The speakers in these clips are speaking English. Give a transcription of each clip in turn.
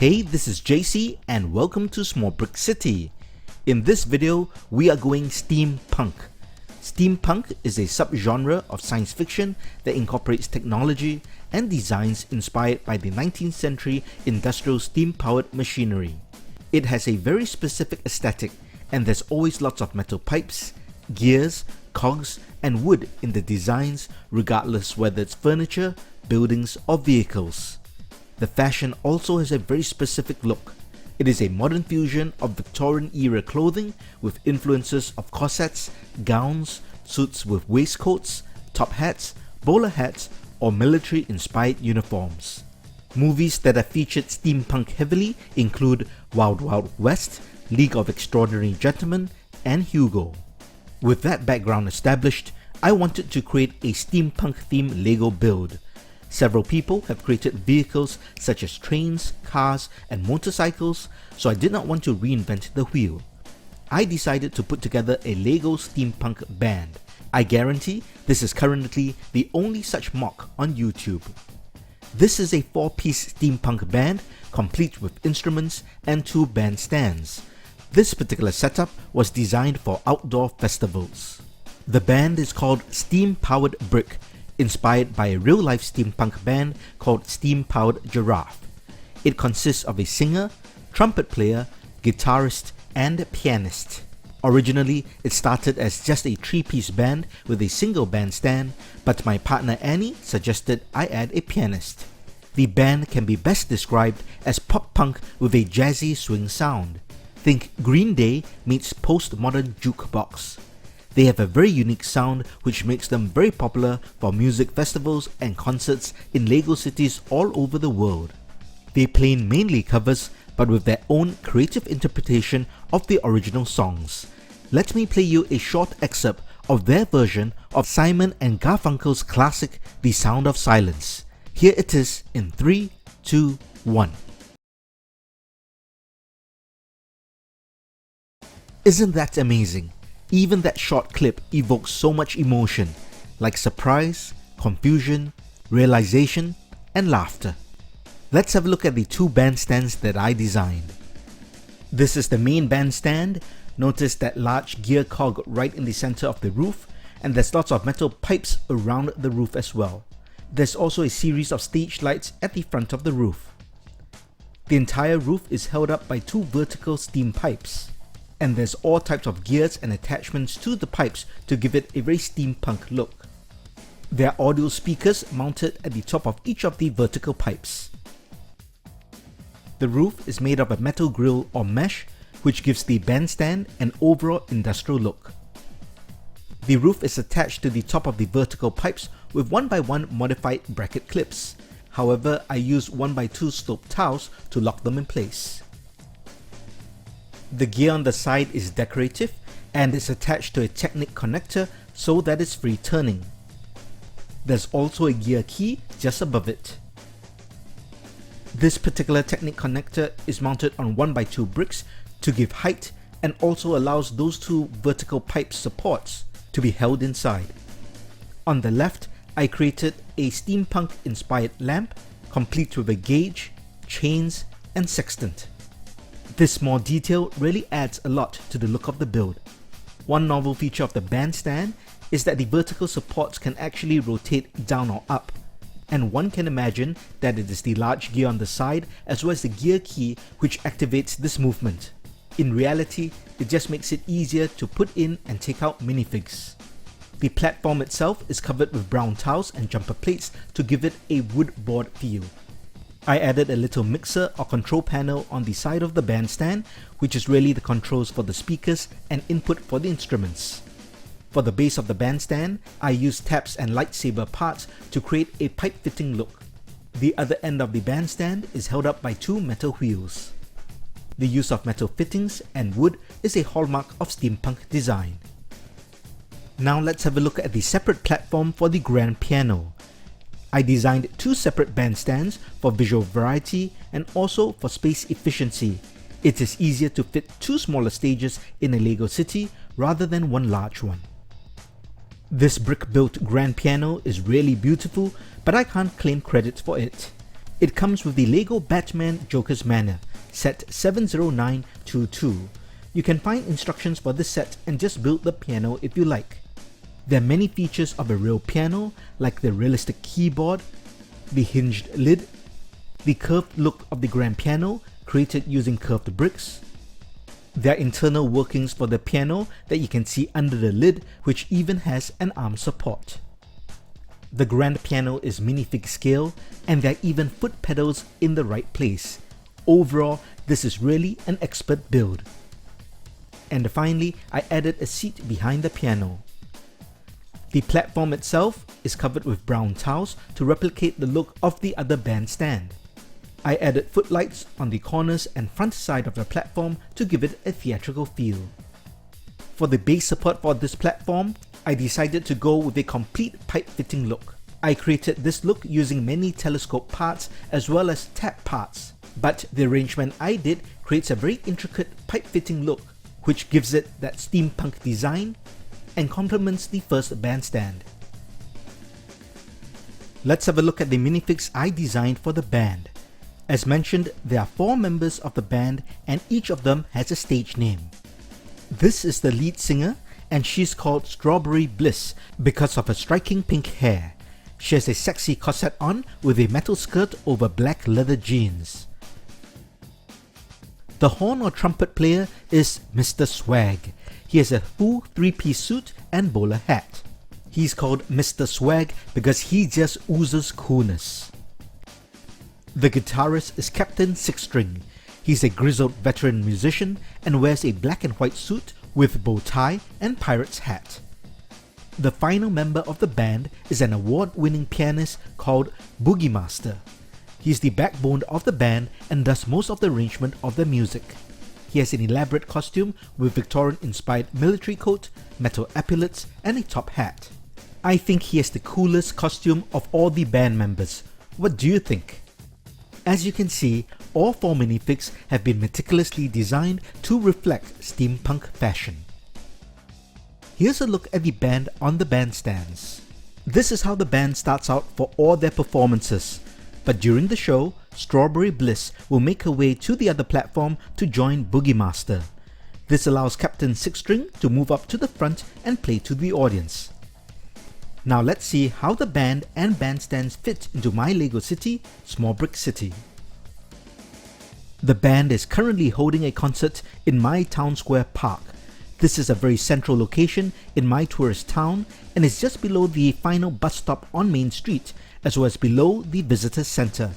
Hey, this is JC and welcome to Small Brick City. In this video, we are going steampunk. Steampunk is a subgenre of science fiction that incorporates technology and designs inspired by the 19th century industrial steam-powered machinery. It has a very specific aesthetic, and there's always lots of metal pipes, gears, cogs, and wood in the designs, regardless whether it's furniture, buildings, or vehicles. The fashion also has a very specific look. It is a modern fusion of Victorian-era clothing with influences of corsets, gowns, suits with waistcoats, top hats, bowler hats, or military-inspired uniforms. Movies that have featured steampunk heavily include Wild Wild West, League of Extraordinary Gentlemen, and Hugo. With that background established, I wanted to create a steampunk-themed LEGO build. Several people have created vehicles such as trains, cars, and motorcycles, so I did not want to reinvent the wheel. I decided to put together a LEGO Steampunk Band. I guarantee this is currently the only such MOC on YouTube. This is a 4-piece steampunk band complete with instruments and 2 bandstands. This particular setup was designed for outdoor festivals. The band is called Steam Powered Brick, inspired by a real-life steampunk band called Steam Powered Giraffe. It consists of a singer, trumpet player, guitarist, and pianist. Originally, it started as just a 3-piece band with a single bandstand, but my partner Annie suggested I add a pianist. The band can be best described as pop-punk with a jazzy swing sound. Think Green Day meets postmodern jukebox. They have a very unique sound which makes them very popular for music festivals and concerts in LEGO cities all over the world. They play mainly covers but with their own creative interpretation of the original songs. Let me play you a short excerpt of their version of Simon and Garfunkel's classic The Sound of Silence. Here it is in 3, 2, 1. Isn't that amazing? Even that short clip evokes so much emotion, like surprise, confusion, realization, and laughter. Let's have a look at the 2 bandstands that I designed. This is the main bandstand. Notice that large gear cog right in the center of the roof, and there's lots of metal pipes around the roof as well. There's also a series of stage lights at the front of the roof. The entire roof is held up by 2 vertical steam pipes. And there's all types of gears and attachments to the pipes to give it a very steampunk look. There are audio speakers mounted at the top of each of the vertical pipes. The roof is made of a metal grille or mesh, which gives the bandstand an overall industrial look. The roof is attached to the top of the vertical pipes with 1x1 modified bracket clips. However, I used 1x2 sloped tiles to lock them in place. The gear on the side is decorative and is attached to a Technic connector so that it's free turning. There's also a gear key just above it. This particular Technic connector is mounted on 1x2 bricks to give height and also allows those 2 vertical pipe supports to be held inside. On the left, I created a steampunk inspired lamp complete with a gauge, chains, and sextant. This small detail really adds a lot to the look of the build. One novel feature of the bandstand is that the vertical supports can actually rotate down or up, and one can imagine that it is the large gear on the side as well as the gear key which activates this movement. In reality, it just makes it easier to put in and take out minifigs. The platform itself is covered with brown tiles and jumper plates to give it a wood board feel. I added a little mixer or control panel on the side of the bandstand, which is really the controls for the speakers and input for the instruments. For the base of the bandstand, I used taps and lightsaber parts to create a pipe fitting look. The other end of the bandstand is held up by 2 metal wheels. The use of metal fittings and wood is a hallmark of steampunk design. Now let's have a look at the separate platform for the grand piano. I designed 2 separate bandstands for visual variety and also for space efficiency. It is easier to fit 2 smaller stages in a LEGO city rather than one large one. This brick-built grand piano is really beautiful, but I can't claim credit for it. It comes with the LEGO Batman Joker's Manor, set 70922. You can find instructions for this set and just build the piano if you like. There are many features of a real piano, like the realistic keyboard, the hinged lid, the curved look of the grand piano created using curved bricks. There are internal workings for the piano that you can see under the lid, which even has an arm support. The grand piano is minifig scale, and there are even foot pedals in the right place. Overall, this is really an expert build. And finally, I added a seat behind the piano. The platform itself is covered with brown tiles to replicate the look of the other bandstand. I added footlights on the corners and front side of the platform to give it a theatrical feel. For the base support for this platform, I decided to go with a complete pipe fitting look. I created this look using many telescope parts as well as tap parts, but the arrangement I did creates a very intricate pipe fitting look, which gives it that steampunk design and complements the first bandstand. Let's have a look at the minifigs I designed for the band. As mentioned, there are 4 members of the band and each of them has a stage name. This is the lead singer, and she's called Strawberry Bliss because of her striking pink hair. She has a sexy corset on with a metal skirt over black leather jeans. The horn or trumpet player is Mr. Swag. He has a full 3-piece suit and bowler hat. He's called Mr. Swag because he just oozes coolness. The guitarist is Captain Sixstring. He's a grizzled veteran musician and wears a black and white suit with bow tie and pirate's hat. The final member of the band is an award-winning pianist called Boogie Master. He's the backbone of the band and does most of the arrangement of the music. He has an elaborate costume with Victorian-inspired military coat, metal epaulets, and a top hat. I think he has the coolest costume of all the band members. What do you think? As you can see, all 4 minifigs have been meticulously designed to reflect steampunk fashion. Here's a look at the band on the bandstands. This is how the band starts out for all their performances, but during the show, Strawberry Bliss will make her way to the other platform to join Boogie Master. This allows Captain Sixstring to move up to the front and play to the audience. Now let's see how the band and bandstands fit into my LEGO city, Small Brick City. The band is currently holding a concert in my town square park. This is a very central location in my tourist town and is just below the final bus stop on Main Street, as well as below the visitor center.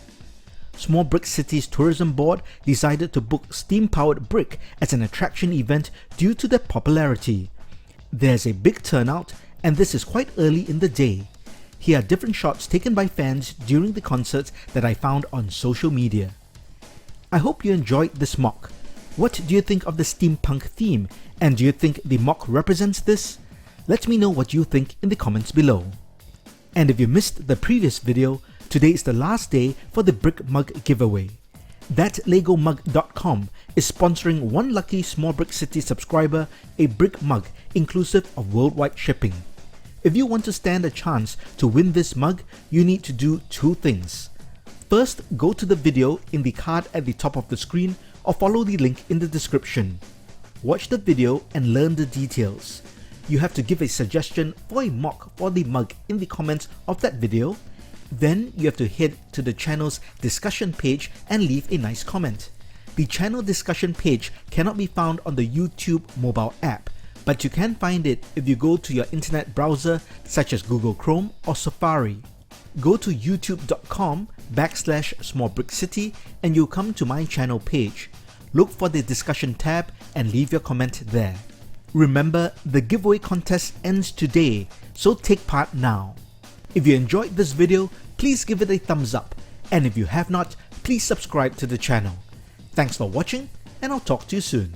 Small Brick City's tourism board decided to book steam-powered brick as an attraction event due to their popularity. There's a big turnout, and this is quite early in the day. Here are different shots taken by fans during the concerts that I found on social media. I hope you enjoyed this mock. What do you think of the steampunk theme, and do you think the mock represents this? Let me know what you think in the comments below. And if you missed the previous video, today is the last day for the Brick Mug giveaway. ThatLegoMug.com is sponsoring one lucky Small Brick City subscriber a brick mug inclusive of worldwide shipping. If you want to stand a chance to win this mug, you need to do 2 things. First, go to the video in the card at the top of the screen or follow the link in the description. Watch the video and learn the details. You have to give a suggestion for a mock for the mug in the comments of that video. Then you have to head to the channel's discussion page and leave a nice comment. The channel discussion page cannot be found on the YouTube mobile app, but you can find it if you go to your internet browser such as Google Chrome or Safari. Go to youtube.com/smallbrickcity and you'll come to my channel page. Look for the discussion tab and leave your comment there. Remember, the giveaway contest ends today, so take part now. If you enjoyed this video, please give it a thumbs up, and if you have not, please subscribe to the channel. Thanks for watching, and I'll talk to you soon.